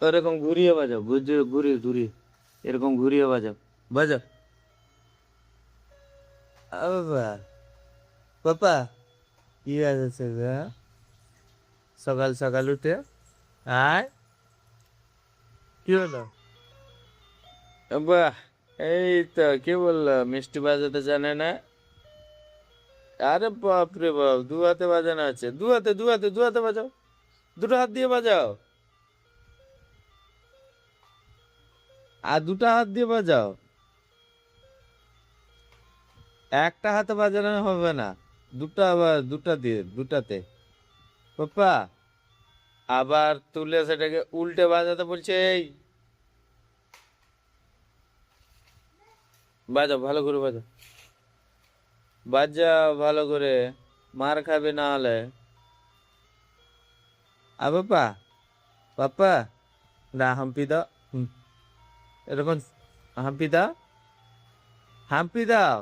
এরকম ঘুরিয়ে বাজাও, বুঝছো? ঘুরিয়ে ঘুরিয়ে, এরকম ঘুরিয়ে বাজাও, বাজাও। বাবা, পাপা, কি আছে গা সকাল সকাল উঠে? আয়, কি হলো? বাহ, এই তো কি বললো, মিষ্টি বাজাতে জানে না? আরে বাপ রে বাপ, দু হাতে বাজানো আছে, দু হাতে, দু হাতে, দু হাতে বাজাও, দুটো হাত দিয়ে বাজাও, আর দুটো হাত দিয়ে বাজাও। একটা হাতে বাজানো হবে না, দুটো, আবার দুটা দিয়ে, দুটাতে। পাপা, আবার তুলে সেটাকে উল্টে বাজাতে বলছে। এই, বাজাও ভালো করে, বাজাও, বাজাও ভালো করে, মার খাবে না হলে। পাপা, পাপা, না হাম্পি দাও। এরকম হাম্পি দাও, হাম্পি দাও,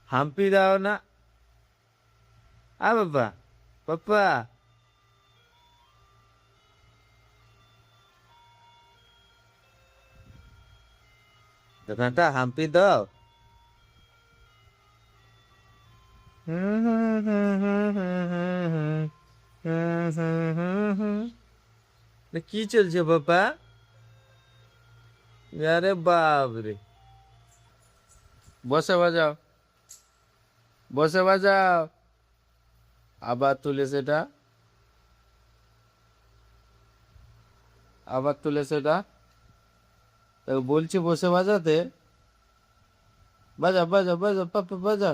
হাম্পি দাও না। বাবা, পাপা, দোকানটা হাম্পি দাও। কি চলছে পাপা? আরে বাপ রে, বসে বাজাও, বসে বাজাও, আবার তুলে সেটা, আবার তুলে সেটা, তাকে বলছি বসে বাজাতে। বাজা বাজা বাজা পাপা, বাজা।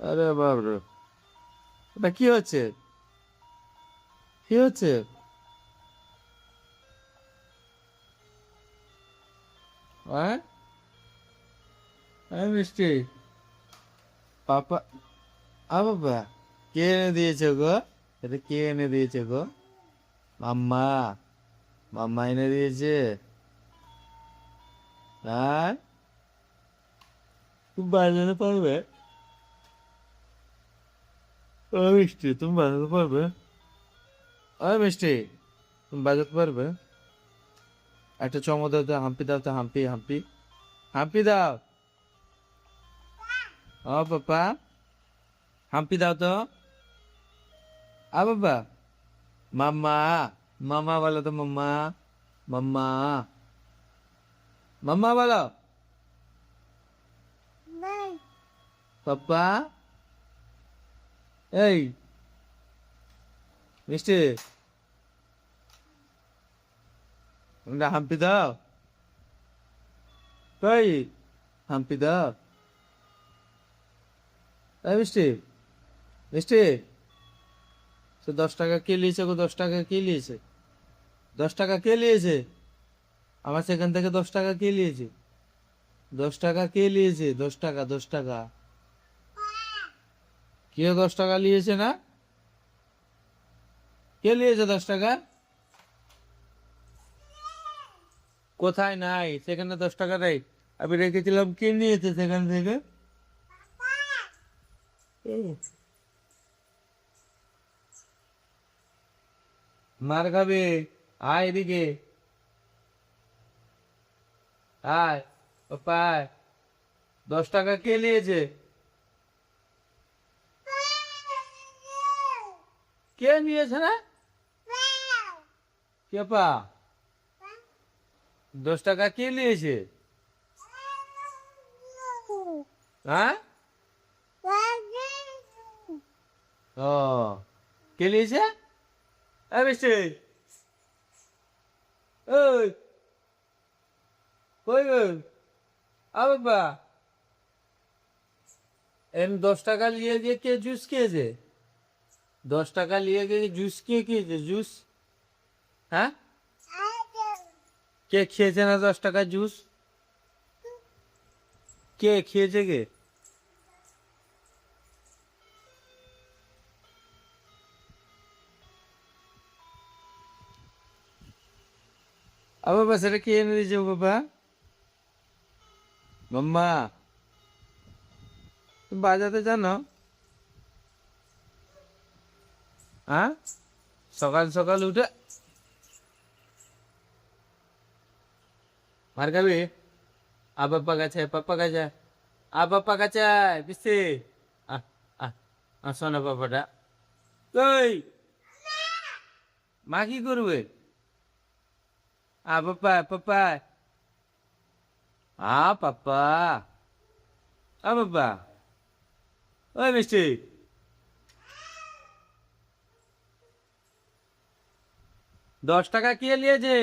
আরে বাপ রে, এটা কি হচ্ছে? কি হচ্ছে? হ্যাঁ, মিষ্টি, পাপা, বাবা, কে এনে দিয়েছে গো? এটা কে এনে দিয়েছে গো? মাম্মা, মাম্মা এনে দিয়েছে। হ্যাঁ, তুমি বাজাতে পারবে? মিষ্টি, তুমি বাজাতে পারবে? মিষ্টি, তুমি বাজাতে পারবে? একটা চমক দাও তো, হাম্পি দাও তো, হাম্পি হাম্পি, হাম্পি দাও। ও পাপা, হাম্পি দাও তো। বাবা, মাম্মা, মাম্মা বলো তো, মাম্মা, মাম্মা, মাম্মা বলো। পাপা, এই মিষ্টি, তোমরা হাম্পি দাও, কই, হাম্পি দাও। এই মিষ্টি, মিষ্টি, সে 10 টাকা কে নিয়েছে গো? 10 টাকা কে নিয়েছে? 10 টাকা কে নিয়েছে? আমার সেখান থেকে 10 টাকা কে নিয়েছে? 10 টাকা কে নিয়েছে? 10 টাকা, 10 টাকা, কেউ 10 টাকা নিয়েছে না? কে নিয়েছে 10 টাকা? কোথায় নাই? সেখানে 10 টাকা নাই, আমি রেখেছিলাম, কে নিয়েছে সেখান থেকে? ও, মার খাবে, আয় এদিকে, আয়, পাপা আয়। 10 টাকা কে নিয়েছে? কে নিয়েছে না? কে পা? 10 টাকা কে নিয়েছে? হ্যাঁ, ও, কে নিয়েছে? মিষ্টি, ওই, কই গো? বাবা, 10 টাকা নিয়ে গিয়ে কে জুস খেয়েছে? 10 টাকা নিয়ে গিয়ে জুস কে খেয়েছে? জুস, হ্যাঁ, কে খেয়েছে না 10 টাকা জুস? কে খেয়েছে কে? বাবা, সেটা কে এনে দিয়েছে বাবা? মাম্মা, তুমি বাজাতে জানো? হ্যাঁ, সকাল সকাল উঠে মার খাবি? পাপ্পা কাছে পাপ্পা কাছে পিসি আহ শোনো পাপ্পাটা কই মা কি করবে? পাপ্পা পাপ্পা পাপ্পা পাপ্পা ওই মিষ্টি 10 টাকা কে নিয়েছে?